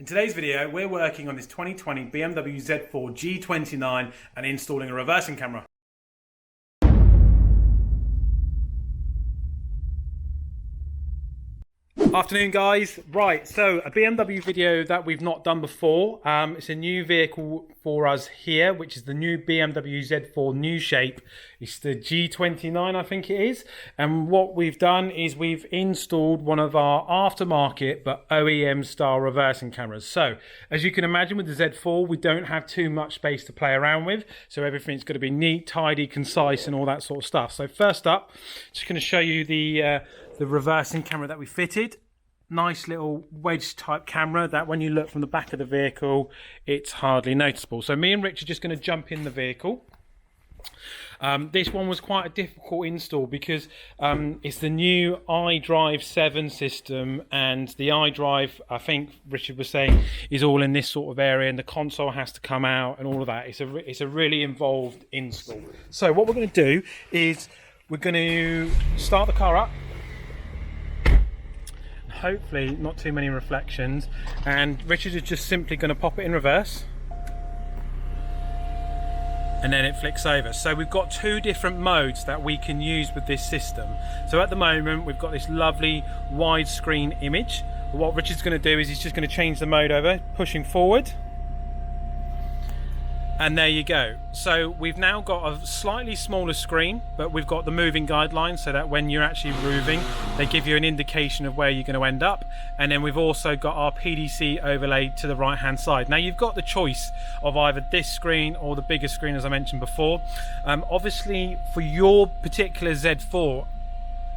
In today's video, we're working on this 2020 BMW Z4 G29 and installing a reversing camera. Afternoon guys. Right, so a BMW video that we've not done before. It's a new vehicle for us here, which is the new BMW Z4 new shape. It's the G29, I think it is. And what we've done is we've installed one of our aftermarket but OEM style reversing cameras. So as you can imagine with the Z4, we don't have too much space to play around with. So everything's going to be neat, tidy, concise and all that sort of stuff. So first up, just going to show you the reversing camera that we fitted. Nice little wedge type camera that when you look from the back of the vehicle, it's hardly noticeable. So me and Rich are just going to jump in the vehicle. This one was quite a difficult install because it's the new iDrive 7 system, and the iDrive, I think Richard was saying, is all in this sort of area, and the console has to come out and all of that. It's a really involved install. So what we're going to do is we're going to start the car up. Hopefully not too many reflections, and Richard is just simply going to pop it in reverse and then it flicks over. So we've got two different modes that we can use with this system. So at the moment we've got this lovely widescreen image. What Richard's going to do is he's just going to change the mode over, pushing forward, and there you go. So we've now got a slightly smaller screen, but we've got the moving guidelines so that when you're actually moving, they give you an indication of where you're going to end up. And then we've also got our PDC overlay to the right hand side. Now you've got the choice of either this screen or the bigger screen, as I mentioned before. Obviously for your particular Z4,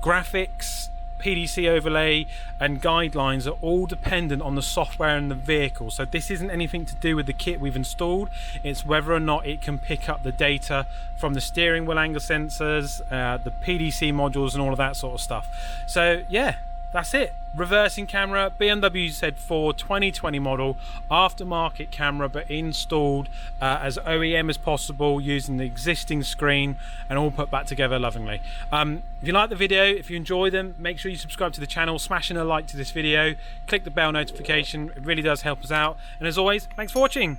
graphics, PDC overlay and guidelines are all dependent on the software in the vehicle. So this isn't anything to do with the kit we've installed. It's whether or not it can pick up the data from the steering wheel angle sensors, the PDC modules and all of that sort of stuff. So yeah, that's it. Reversing camera, BMW Z4 2020 model, aftermarket camera, but installed as OEM as possible using the existing screen and all put back together lovingly. If you like the video, if you enjoy them, make sure you subscribe to the channel, smashing a like to this video, click the bell notification, it really does help us out. And as always, thanks for watching.